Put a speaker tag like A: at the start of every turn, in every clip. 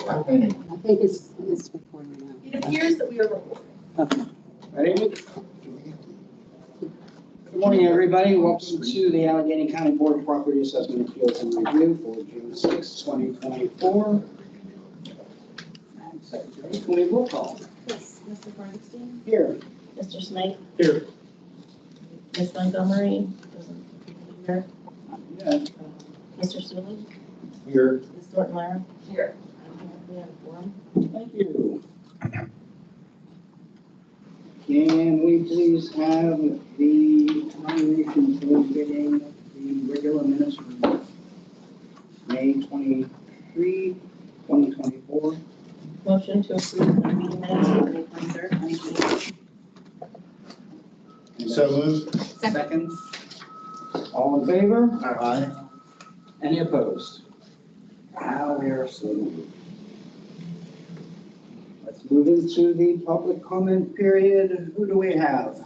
A: How many?
B: I think it's recording now.
C: It appears that we are recording.
B: Okay.
D: Ready? Good morning, everybody. Welcome to the Allegheny County Board of Property Assessment Appeals and Review for June 6, 2024. And Secretary, can we roll call?
E: Yes, Mr. Bernstein,
D: Here.
E: Mr. Snake,
D: Here.
E: Ms. Montgomery, here,
D: Yeah.
E: Mr. Sully,
D: Here.
E: Ms. Thornton Lara.
C: Here.
E: We have a forum.
D: Thank you. Can we please have the nomination for getting the regular minutes for May 23, 2024?
E: Motion to approve the meeting minutes for May 23rd, 2020.
A: So moved.
D: Second. All in favor?
A: Aye.
D: Any opposed? Now we are so moved. Let's move into the public comment period. Who do we have?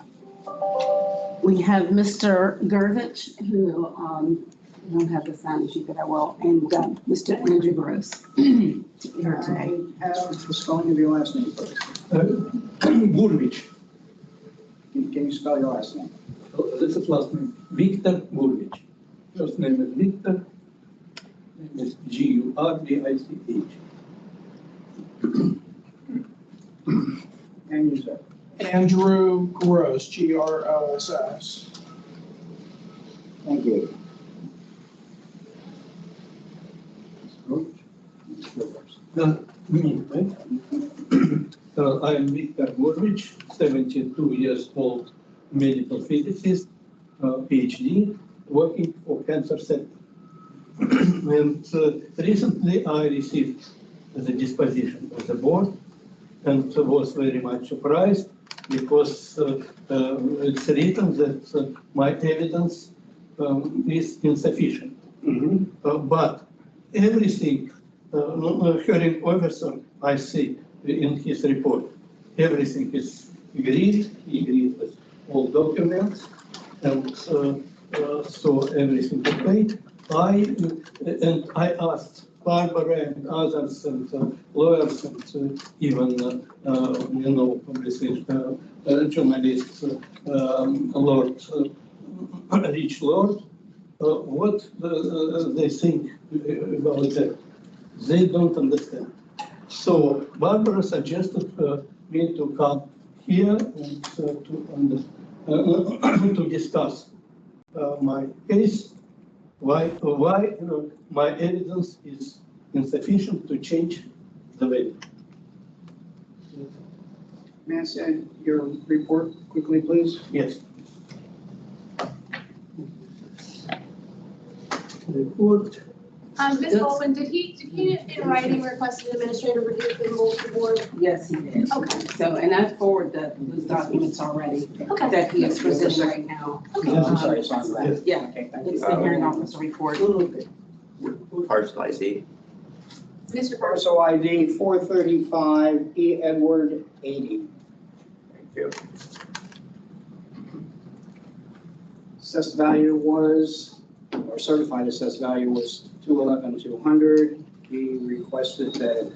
B: We have Mr. Gervich, who, I don't have the sign sheet, but I will, and Mr. Andrew Gross. Here today.
D: I have the spelling of your last name first.
F: Gurvich.
D: Can you spell your last name?
F: This is last name, Victor Gurvich. First name is Victor, name is Gurvich.
D: And you, sir.
G: Andrew Gross, Gross.
D: Thank you.
F: Me, right? I am Victor Gurvich, 72 years old, medical physicist, PhD, working for cancer center. And recently I received the disposition of the board and was very much surprised because it's written that my evidence is insufficient. But everything, hearing officer, I see in his report, everything is agreed, he agreed with all documents, and so everything okay. I asked Barbara and others and lawyers and even obviously journalists, Lord, Rich Lord, what they think about that. They don't understand. So Barbara suggested me to come here and to discuss my case. Why my evidence is insufficient to change the value.
D: May I say your report quickly, please?
F: Yes. Report.
C: Ms. Baldwin, did he in writing request an administrative review for the multi board?
B: Yes, he did.
C: Okay.
B: So, and I've forwarded those documents already
C: Okay.
B: that he is presenting right now.
D: I'm sorry, it's on that.
B: Yeah,
D: Okay, thank
B: it's
D: you.
B: the hearing officer report.
H: Parcel ID.
C: Mr. Burns.
D: Parcel ID 435 E. Edward 80.
H: Thank you.
D: Assessed value was, or certified assessed value was 211,200. He requested that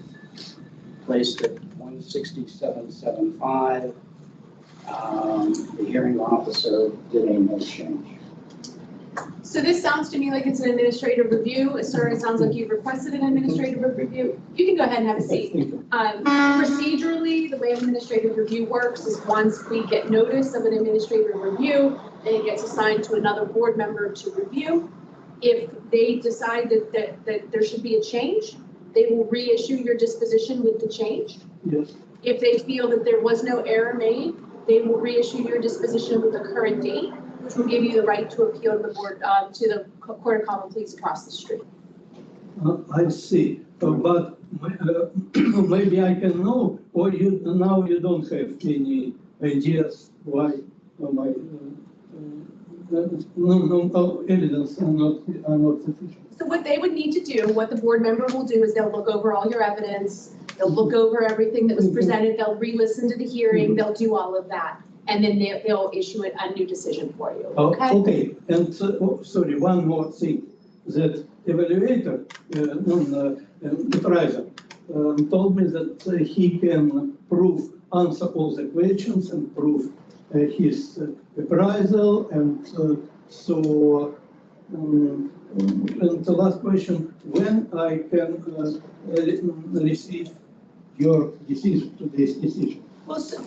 D: placed at 167.75. The hearing officer did a no change.
C: So this sounds to me like it's an administrative review. Sir, it sounds like you've requested an administrative review. You can go ahead and have a seat. Procedurally, the way administrative review works is once we get notice of an administrative review, then it gets assigned to another board member to review. If they decide that there should be a change, they will reissue your disposition with the change.
F: Yes.
C: If they feel that there was no error made, they will reissue your disposition with the current date, which will give you the right to appeal to the board, to the Court of Common Pleas across the street.
F: I see, but maybe I can know, or now you don't have any ideas why my evidence are not sufficient.
C: So what they would need to do, what the board member will do is they'll look over all your evidence, they'll look over everything that was presented, they'll re-listen to the hearing, they'll do all of that. And then they'll issue a new decision for you, okay?
F: Okay, and sorry, one more thing, that evaluator, appraiser, told me that he can answer all the questions and prove his appraisal. And and the last question, when I can receive your decision, today's decision?
C: So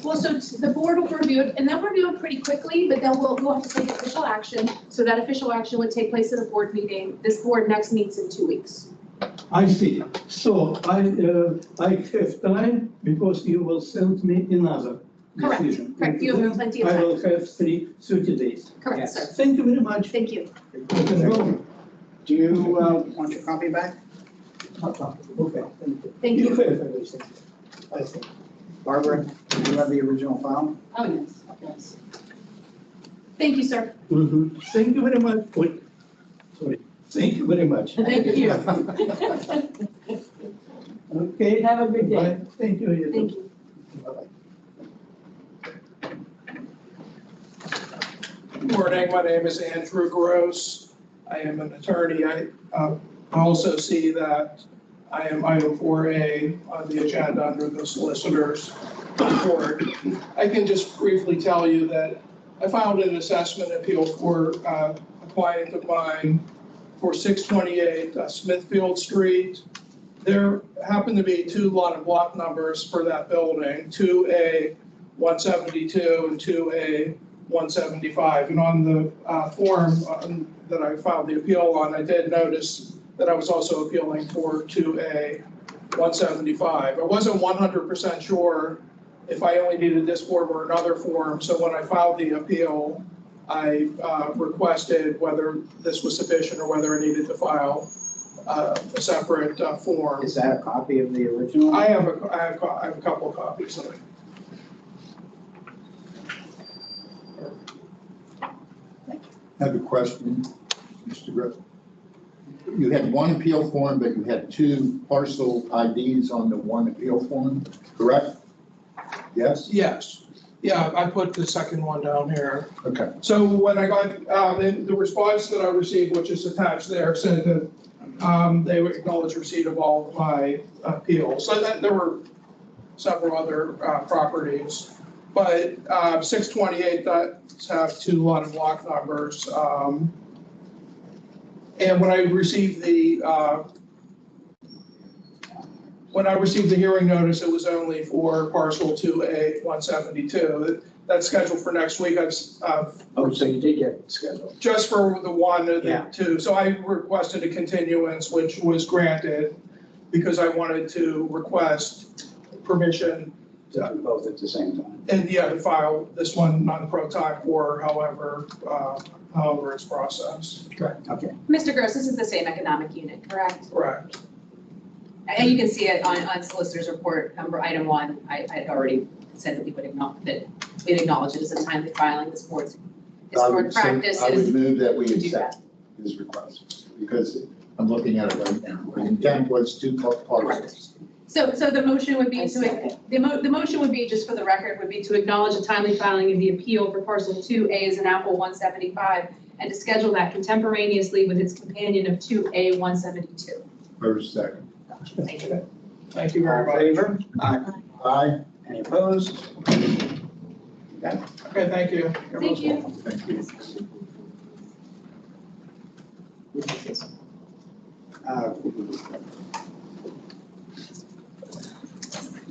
C: the board will review it, and they'll review it pretty quickly, but then we'll have to take official action. So that official action would take place at a board meeting. This board next meets in 2 weeks.
F: I see. So I have time because you will send me another
C: Correct.
F: decision.
C: Correct. You have plenty of
F: I
C: time.
F: will have 30 days.
C: Correct,
D: Yes.
C: sir.
F: Thank you very much.
C: Thank you.
F: You can go.
D: Do you want your copy back?
F: Okay, thank you.
C: Thank
F: You
C: you.
F: have everything, I think.
D: Barbara, do you have the original file?
B: Oh, yes, yes.
C: Thank you, sir.
F: Thank you very much. Wait, sorry. Thank you very much.
B: Thank you.
F: Okay.
B: Have a good day.
F: Bye. Thank you. You too.
C: Thank you.
F: Bye-bye.
G: Good morning, my name is Andrew Gross. I am an attorney. I also see that I am item 4A on the agenda under the solicitor's report. I can just briefly tell you that I filed an assessment appeal for a client of mine for 628 Smithfield Street. There happened to be two lot of block numbers for that building, 2A 172 and 2A 175. And on the form that I filed the appeal on, I did notice that I was also appealing for 2A 175. I wasn't 100% sure if I only needed this form or another form. So when I filed the appeal, I requested whether this was sufficient or whether I needed to file a separate form.
D: Is that a copy of the original?
G: I have a couple of copies of it.
A: I have a question, Mr. Griffin. You had one appeal form, but you had two parcel IDs on the one appeal form, correct? Yes?
G: Yes. Yeah, I put the second one down here.
A: Okay.
G: So when I got, the response that I received, which is attached there, said that they would acknowledge receipt of all of my appeals. So that there were several other properties, but 628 does have two lot of block numbers. And when I received the hearing notice, it was only for parcel 2A 172. That's scheduled for next week.
D: Oh, so you did get scheduled?
G: Just for the one or
D: Yeah.
G: the two. So I requested a continuance, which was granted because I wanted to request permission
D: Both at the same time?
G: and to file this one non-pro time for however it's processed.
D: Okay.
C: Mr. Gross, this is the same economic unit, correct?
G: Correct.
I: And you can see it on solicitor's report, item 1, I had already said that we would acknowledge, that we'd acknowledge it as a timely filing. This board's historic practice
A: I would
I: is
A: move that we
I: to do
A: accept his request, because I'm looking at it right now. The intent was two parcels.
C: So the motion would be the motion would be, just for the record, would be to acknowledge the timely filing of the appeal for parcel 2A as an Apple 175 and to schedule that contemporaneously with its companion of 2A 172.
A: First, second.
I: Thank you.
G: Thank you very
D: All in
G: much.
D: favor? Aye.
A: Aye.
D: Any opposed? Okay.
G: Okay, thank you.
D: You're
C: Thank
D: most
C: you.
D: welcome.
A: Thank you.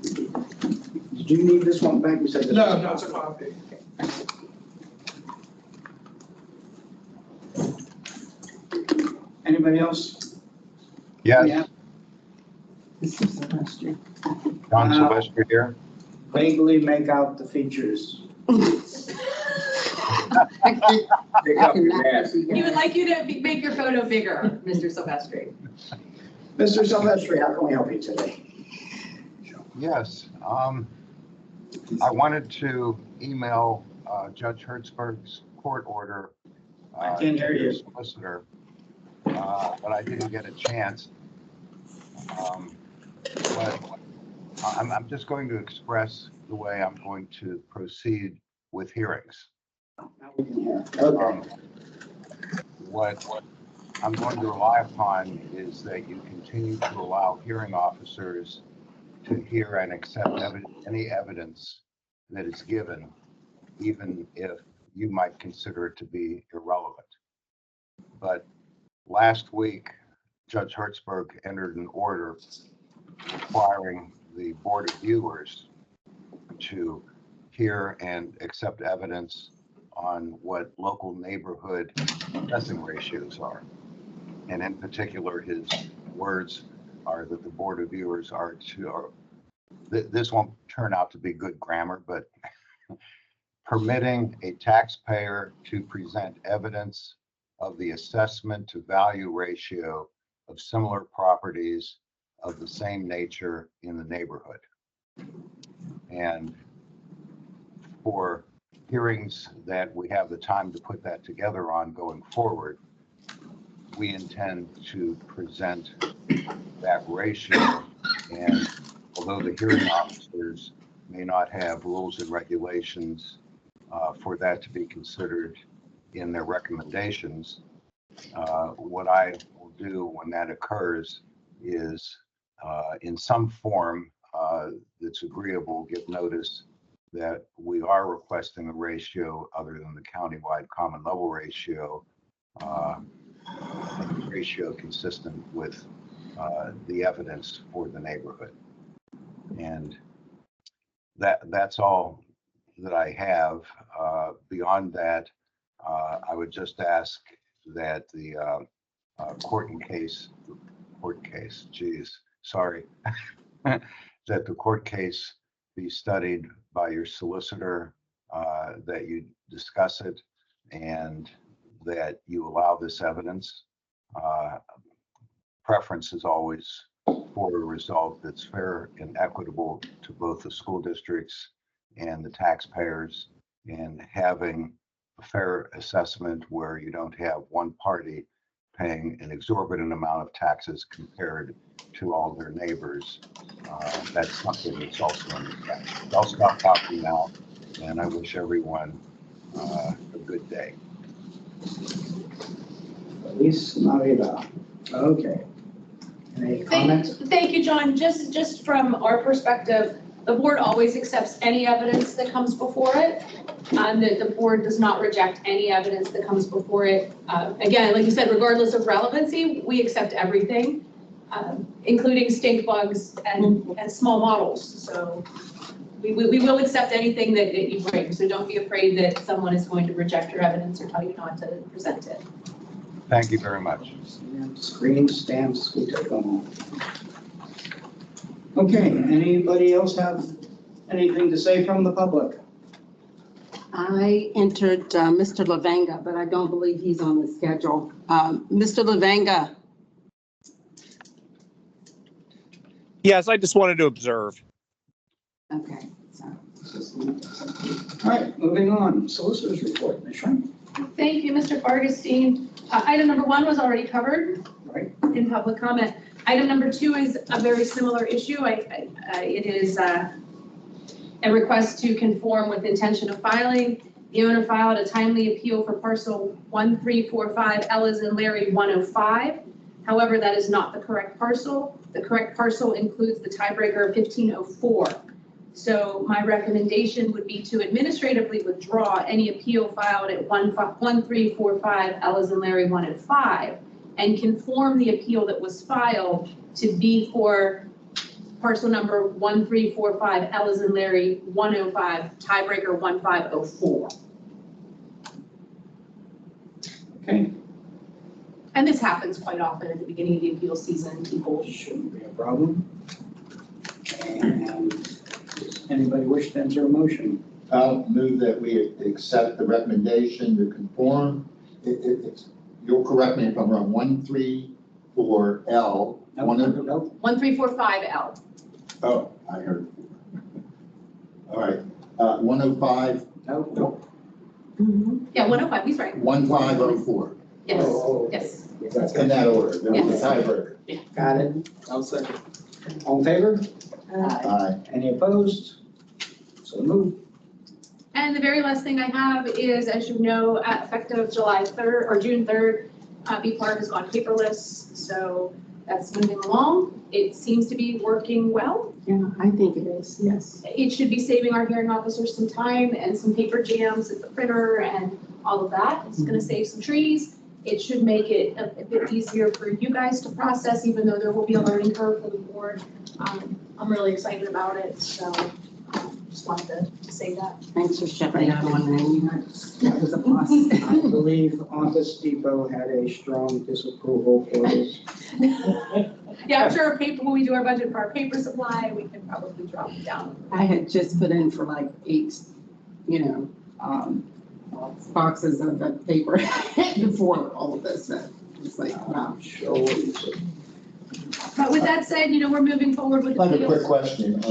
D: Did you need this one back? You said this
G: No,
D: was
G: no, it's a copy.
D: Anybody else?
J: Yes,
D: Yeah.
B: Mr. Sylvester.
J: John Sylvester here.
D: Vaguely make out the features.
B: I
D: Pick up your
B: cannot
D: mask.
B: see
C: He would
B: that.
C: like you to make your photo bigger, Mr. Silvestri.
D: Mr. Silvestri, how can we help you today?
J: Yes, I wanted to email Judge Hertzberg's court order.
D: I can't hear
J: to the
D: you.
J: Solicitor, but I didn't get a chance. But I'm just going to express the way I'm going to proceed with hearings.
D: Now we can hear. Okay.
J: What I'm going to rely upon is that you continue to allow hearing officers to hear and accept any evidence that is given, even if you might consider it to be irrelevant. But last week, Judge Hertzberg entered an order requiring the Board of Viewers to hear and accept evidence on what local neighborhood assessing ratios are. And in particular, his words are that the Board of Viewers are to, this won't turn out to be good grammar, but permitting a taxpayer to present evidence of the assessment to value ratio of similar properties of the same nature in the neighborhood. And for hearings that we have the time to put that together on going forward, we intend to present that ratio. And although the hearing officers may not have rules and regulations for that to be considered in their recommendations, what I will do when that occurs is in some form that's agreeable, give notice that we are requesting a ratio other than the countywide common level ratio, a ratio consistent with the evidence for the neighborhood. And that's all that I have. Beyond that, I would just ask that the court case, that the court case be studied by your solicitor, that you discuss it, and that you allow this evidence. Preference is always for a result that's fair and equitable to both the school districts and the taxpayers, and having a fair assessment where you don't have one party paying an exorbitant amount of taxes compared to all their neighbors. That's something that's also in the statute. I'll stop talking now, and I wish everyone a good day.
D: Feliz Navidad. Okay. Any comments?
C: Thank you, John. Just from our perspective, the board always accepts any evidence that comes before it. The board does not reject any evidence that comes before it. Again, like you said, regardless of relevancy, we accept everything, including stink bugs and small models. So we will accept anything that you bring. So don't be afraid that someone is going to reject your evidence or tell you not to present it.
J: Thank you very much.
D: Screen stamps, we take them all. Okay, anybody else have anything to say from the public?
B: I entered Mr. Lavanga, but I don't believe he's on the schedule. Mr. Lavanga.
K: Yes, I just wanted to observe.
B: Okay, so.
D: All right, moving on. Solicitor's report, Ms. Shrem.
C: Thank you, Mr. Bargestein. Item number 1 was already covered in public comment. Item number 2 is a very similar issue. It is a request to conform with intention of filing. The owner filed a timely appeal for parcel 1345 Ellis and Larry 105. However, that is not the correct parcel. The correct parcel includes the tiebreaker 1504. So my recommendation would be to administratively withdraw any appeal filed at 1345 Ellis and Larry 105 and conform the appeal that was filed to be for parcel number 1345 Ellis and Larry 105, tiebreaker 1504.
D: Okay.
C: And this happens quite often at the beginning of the appeal season. People
D: Shouldn't be a problem. And does anybody wish to enter a motion?
A: I'll move that we accept the recommendation to conform. It's, you'll correct me if I'm wrong, 134L.
C: 1345L.
A: Oh, I heard. All right, 105.
D: No.
C: Yeah, 105, he's right.
A: 1504.
C: Yes,
D: Oh, okay.
C: yes.
A: That's in that order. That was
C: Yes.
A: the tiebreaker.
D: Got it.
G: I'll second.
D: All in favor?
A: Aye.
D: Any opposed? So moved.
C: And the very last thing I have is, as you know, effective July 3rd or June 3rd, BPAAR has gone paperless. So That's moving along. It seems to be working well.
B: Yeah, I think it is, yes.
C: It should be saving our hearing officers some time and some paper jams at the printer and all of that. It's gonna save some trees. It should make it a bit easier for you guys to process, even though there will be a learning curve for the board. I'm really excited about it, so just wanted to say that.
B: Thanks for stepping out on that. That was a plus.
D: I believe Office Depot had a strong disapproval for this.
C: Yeah, I'm sure when we do our budget for our paper supply, we can probably drop it down.
B: I had just put in for like 8, boxes of the paper before all of this. So it's like, wow.
C: But with that said, we're moving forward with
A: I
C: the
A: have a quick question.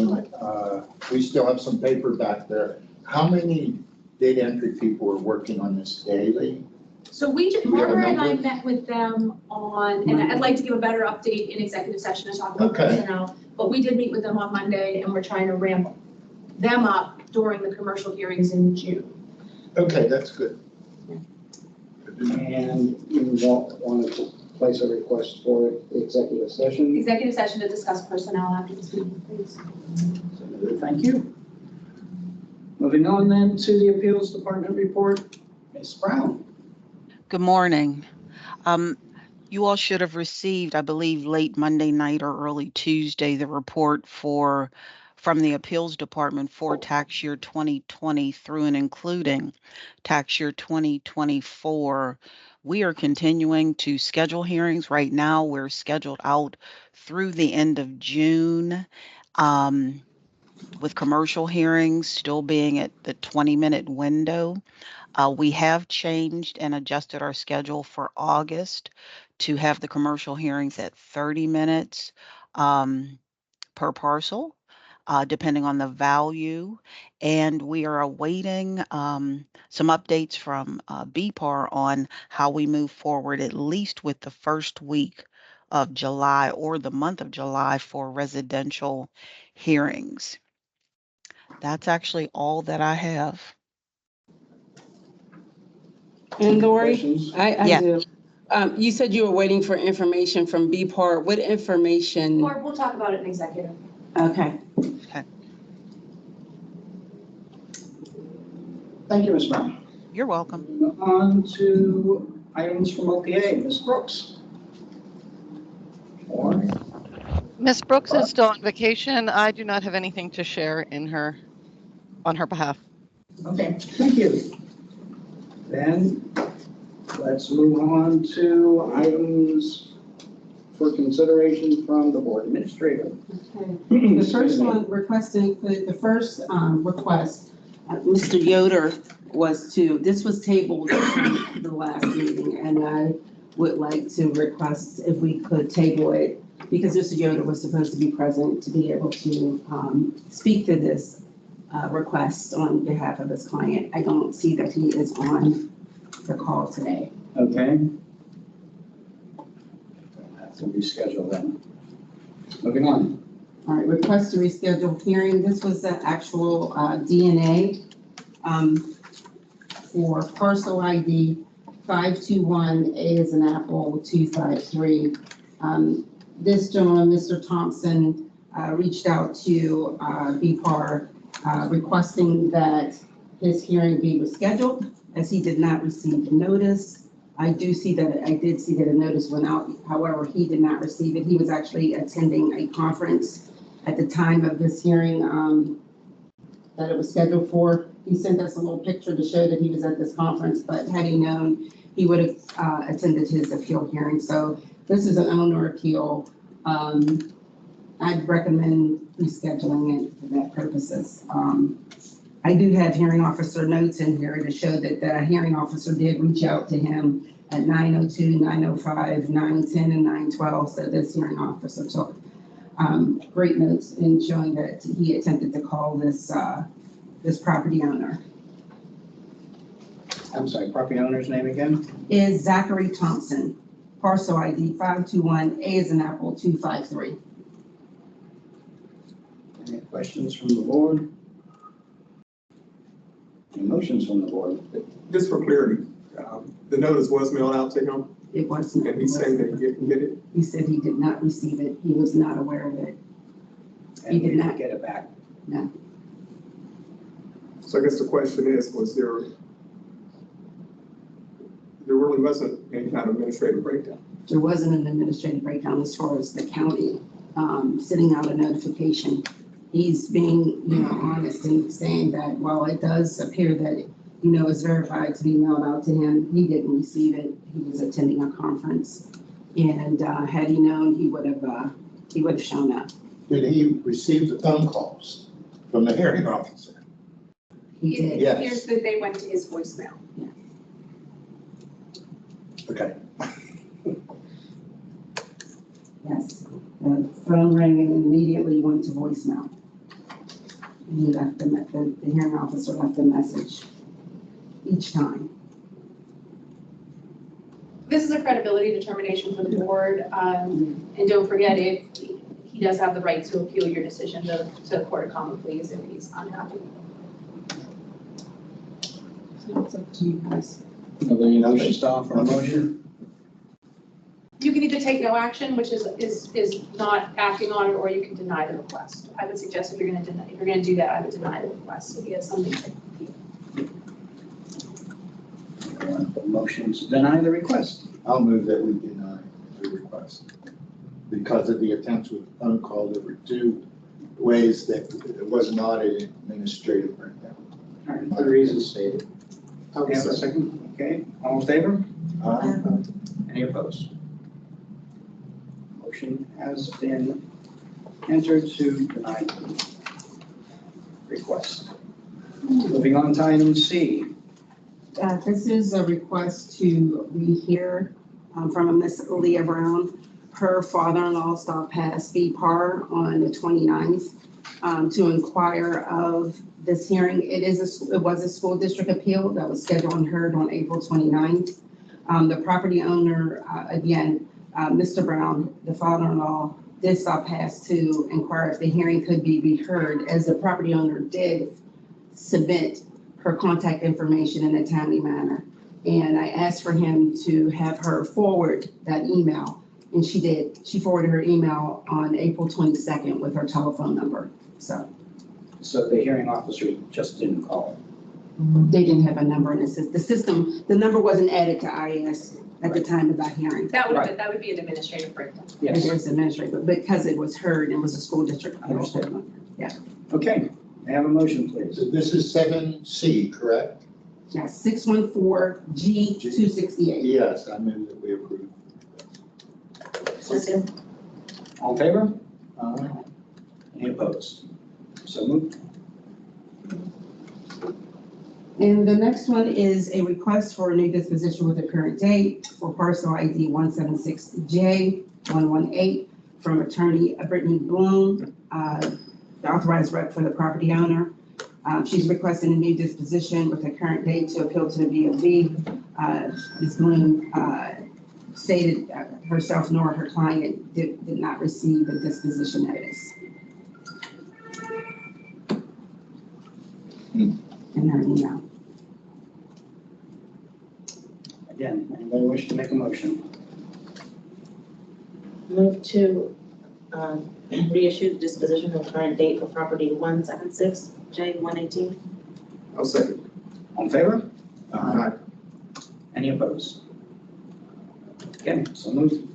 A: We still have some paper back there. How many data entry people are working on this daily?
C: So
A: we have a
C: Barbara and I
A: number?
C: met with them and I'd like to give a better update in executive session and talk about
A: Okay.
C: personnel. But we did meet with them on Monday and we're trying to ramp them up during the commercial hearings in June.
A: Okay, that's good.
D: And you want to place a request for executive session.
C: Executive session to discuss personnel after this meeting, please.
D: Thank you. Moving on then to the Appeals Department report, Ms. Brown.
L: Good morning. You all should have received, I believe, late Monday night or early Tuesday, the report from the Appeals Department for tax year 2020 through and including tax year 2024. We are continuing to schedule hearings. Right now, we're scheduled out through the end of June, with commercial hearings still being at the 20-minute window. We have changed and adjusted our schedule for August to have the commercial hearings at 30 minutes per parcel, depending on the value. And we are awaiting some updates from BPAAR on how we move forward, at least with the first week of July or the month of July for residential hearings. That's actually all that I have.
B: And Lori,
D: Questions?
B: I
L: Yeah.
B: do. You said you were waiting for information from BPAAR. What information?
C: Or we'll talk about it in executive.
B: Okay.
D: Thank you, Ms. Brown.
L: You're welcome.
D: Moving on to items from OPA, Ms. Brooks. Morning.
M: Miss Brooks is still on vacation. I do not have anything to share on her behalf.
D: Okay, thank you. Then let's move on to items for consideration from the board administrator.
B: Okay. The first one requesting, the first request, Mr. Yoder this was tabled to the last meeting, and I would like to request if we could table it because Mr. Yoder was supposed to be present to be able to speak to this request on behalf of his client. I don't see that he is on the call today.
D: Okay. Have to reschedule then. Moving on.
B: All right, request to reschedule hearing. This was the actual DNA for parcel ID 521, A as in apple, 253. This gentleman, Mr. Thompson, reached out to BPAAR requesting that his hearing be rescheduled as he did not receive the notice. I did see that a notice went out. However, he did not receive it. He was actually attending a conference at the time of this hearing that it was scheduled for. He sent us a little picture to show that he was at this conference, but had he known, he would have attended his appeal hearing. So this is an owner appeal. I'd recommend rescheduling it for that purposes. I do have hearing officer notes in here to show that the hearing officer did reach out to him at 9:02, 9:05, 9:10, and 9:12. So this hearing officer took great notes in showing that he attempted to call this property owner.
D: I'm sorry, property owner's name again?
B: Is Zachary Thompson, parcel ID 521, A as in apple, 253.
D: Any questions from the board? Any motions from the board?
N: Just for clarity, the notice was mailed out to him.
B: It wasn't.
N: And he's saying that he didn't get it?
B: He said he did not receive it. He was not aware of it.
D: And
B: He did
D: we
B: not.
D: get it back.
B: No.
N: So I guess the question is, there really wasn't any kind of administrative breakdown?
B: There wasn't an administrative breakdown as far as the county sending out a notification. He's being, honest and saying that while it does appear that, it's verified to be mailed out to him, he didn't receive it. He was attending a conference. And had he known, he would have shown up.
A: Did he receive the phone calls from the hearing officer?
B: He did.
C: It
A: Yes.
C: appears that they went to his voicemail.
A: Okay.
B: Yes. The phone rang and immediately went to voicemail. And he left the hearing officer left a message each time.
C: This is a credibility determination for the board. And don't forget, he does have the right to appeal your decision to the Court of Common Pleas if he's unhappy.
B: So it's up to you guys.
D: Are there any motions to offer a motion?
C: You can either take no action, which is not acting on it, or you can deny the request. I would suggest if you're going to do that, I would deny the request if he has something to appeal.
D: The motion to deny the request.
A: I'll move that we deny the request. Because of the attempts with the phone call, there were two ways that it was not an administrative breakdown.
D: All right, for the reasons stated. Do we have a second? Okay, all in favor? Any opposed? Motion has been entered to deny the request. Moving on to item C.
B: This is a request to rehear from a Miss Leah Brown. Her father-in-law stopped past BPAAR on the 29th to inquire of this hearing. It was a school district appeal that was scheduled and heard on April 29th. The property owner, again, Mr. Brown, the father-in-law, did stop past to inquire if the hearing could be reheard, as the property owner did submit her contact information in a timely manner. And I asked for him to have her forward that email, and she did. She forwarded her email on April 22nd with her telephone number. So
D: the hearing officer just didn't call.
B: they didn't have a number in the system. The number wasn't added to IAS at the time of that hearing.
C: That would be an administrative breakdown.
B: It was administrative, but because it was heard and it was a school district, I understood. Yeah.
D: Okay, may I have a motion, please?
A: So this is 7C, correct?
B: Yes, 614G268.
A: Yes, I move that we approve.
E: Second.
D: All in favor? Any opposed? So moved.
B: And the next one is a request for a new disposition with a current date for parcel ID 176J118 from attorney Brittany Bloom, the authorized rep for the property owner. She's requesting a new disposition with a current date to appeal to the BOV. Ms. Bloom stated herself nor her client did not receive a disposition notice in her email.
D: Again, anybody wish to make a motion?
E: Move to reissue the disposition of current date for property 176J118.
N: I'll second.
D: All in favor?
N: Aye.
D: Any opposed? Okay, so moved.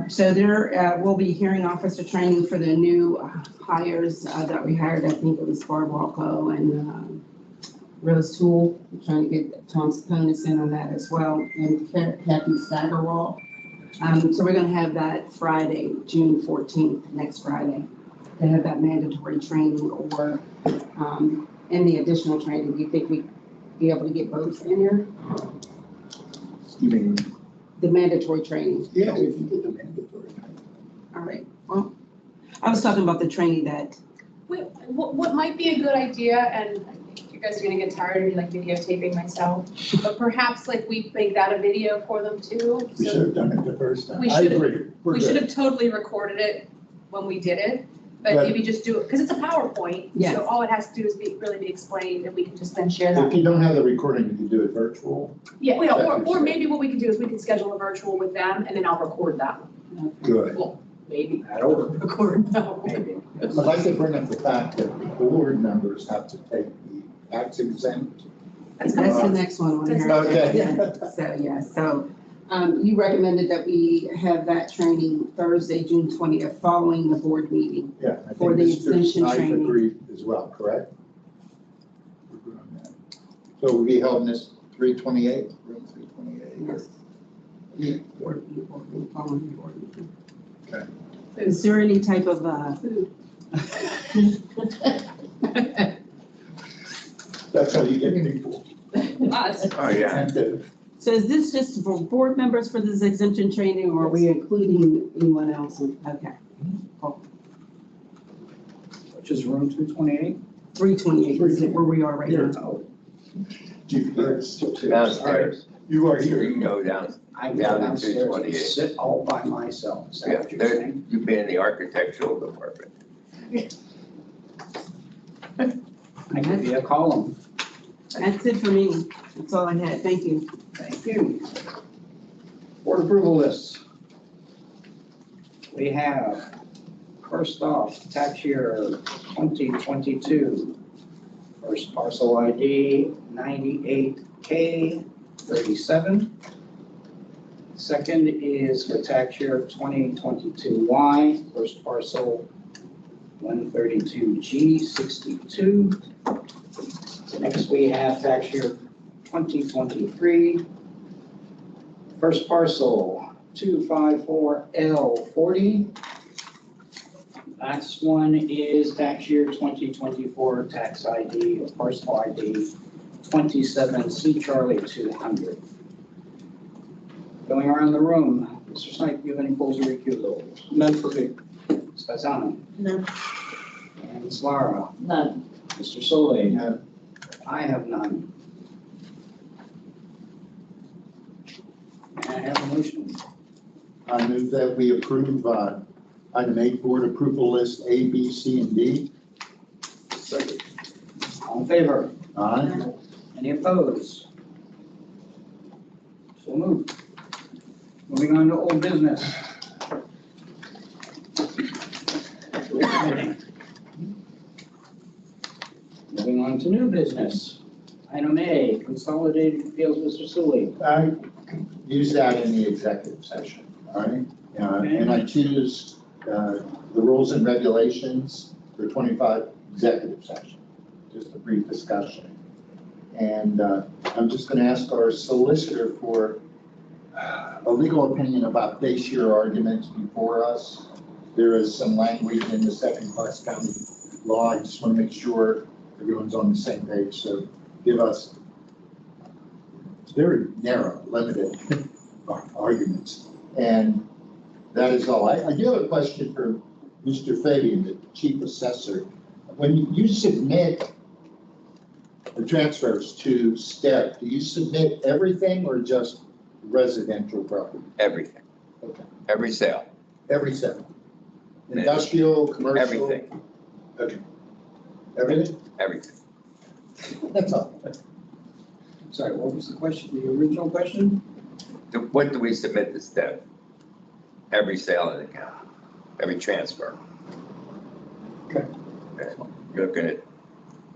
B: So there will be hearing officer training for the new hires that we hired. I think it was Barb Walco and Rose Toole. I'm trying to get Tom's components in on that as well, and Kathy Staggerwall. So we're going to have that Friday, June 14th, next Friday. They have that mandatory training or any additional training. Do you think we'd be able to get both in here?
A: You mean?
B: The mandatory training.
A: Yeah, we can get the mandatory.
B: All right. Well, I was talking about the training that.
C: What might be a good idea, and you guys are gonna get tired of me like videotaping myself, but perhaps like we make that a video for them too.
A: We should have done it the first time.
C: We
A: I
C: should have-
A: agree. We're
C: We should
A: good.
C: have totally recorded it when we did it. But
A: But-
C: maybe just do it, because it's a PowerPoint.
B: Yes.
C: So all it has to do is really be explained, and we can just then share
A: If
C: that.
A: you don't have the recording, you can do it virtual.
C: Yeah, or maybe what we can do is we can schedule a virtual with them, and then I'll record that.
A: Good.
C: Well, maybe
D: That'll work.
C: record, no.
D: Maybe.
A: I'd like to bring up the fact that the board members have to take the tax exempt.
C: That's
B: That's the
C: good.
B: next one on here.
A: Okay.
B: So, yeah, so, you recommended that we have that training Thursday, June 20th, following the board meeting.
A: Yeah, I
B: For
A: think
B: the
A: Mr.
B: extension
A: Knight
B: training.
A: agreed as well, correct? We're good on that. So we'll be held in this 328, room 328.
B: Yes. Board meeting, following the board meeting.
A: Okay.
B: Is there any type of,
A: That's how you get people.
C: Us.
H: Oh, yeah.
A: Incentive.
B: So is this just for board members for this exemption training, or are we including anyone else? Okay. Cool.
D: Which is room 228?
B: 328 is where we are right now.
D: Oh,
H: Downstairs.
A: You are
H: You
A: here.
H: can go down.
D: I
H: Down
D: go
H: to
D: downstairs and
H: 228.
D: sit all by myself. Is that
H: Yeah,
D: what you're
H: there,
D: saying?
H: you've been in the architectural department.
D: I give you a column.
B: That's it for me. That's all I had. Thank you.
D: Thank you. Board approval lists. We have, first off, tax year 2022. First parcel ID 98K37. Second is for tax year 2022Y, first parcel 132G62. Next, we have tax year 2023. First parcel 254L40. Last one is tax year 2024 tax ID or parcel ID 27C Charlie 200. Going around the room, Mr. Snipe, do you have any polls or recusals?
N: None for me.
D: Ms. Fasano?
E: None.
D: And Ms. Lara?
E: None.
D: Mr. Solly?
A: Yeah.
D: I have none. May I have a motion?
A: I move that we approve item 8, board approval list A, B, C, and D.
N: Second.
D: All in favor?
A: Aye.
D: Any opposed? So moved. Moving on to old business. Moving on to new business. Item A, consolidated appeals, Mr. Sully.
A: I use that in the executive session, all right? And I choose the rules and regulations for 25 executive session, just a brief discussion. And I'm just going to ask our solicitor for a legal opinion about base year arguments before us. There is some language in the second-class county law. I just want to make sure everyone's on the same page. So give us very narrow, limited arguments. And that is all. I do have a question for Mr. Fabian, the chief assessor. When you submit the transfers to STEP, do you submit everything or just residential property?
H: Everything.
A: Okay.
H: Every sale,
A: Every seven? Industrial, commercial?
H: everything,
A: Okay. Everything?
H: everything.
A: That's all.
D: Sorry, what was the question, the original question?
H: What do we submit to STEP? Every sale in the county, every transfer.
A: Okay.
H: You're looking at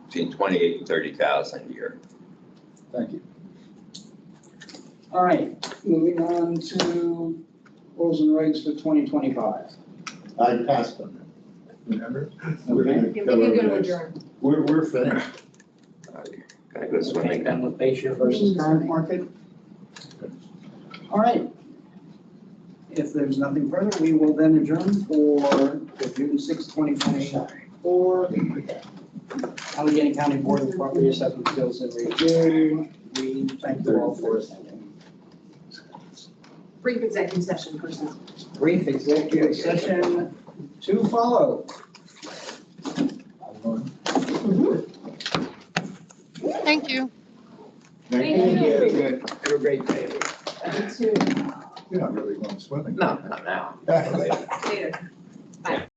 H: between 28 and 30,000 a year.
A: Thank you.
D: All right, moving on to rules and regs for 2025.
A: I passed on that, remember? We're
D: Okay.
A: gonna
C: We
A: go
C: can
A: over
C: go to
A: this.
C: adjourn.
A: We're finished.
H: Gotta go swimming
D: Then
H: now.
D: with base year versus current market. All right. If there's nothing further, we will then adjourn for the June 6, 2024 Allegheny County Board of Property Assessment Bills and Review. We thank you all for attending.
C: Brief executive session, personnel.
D: Brief executive session to follow.
M: Thank you.
C: Thank you.
H: Good. Have a great day.
A: You're not really going swimming.
H: No, not now.
A: Later.
C: Later. Bye.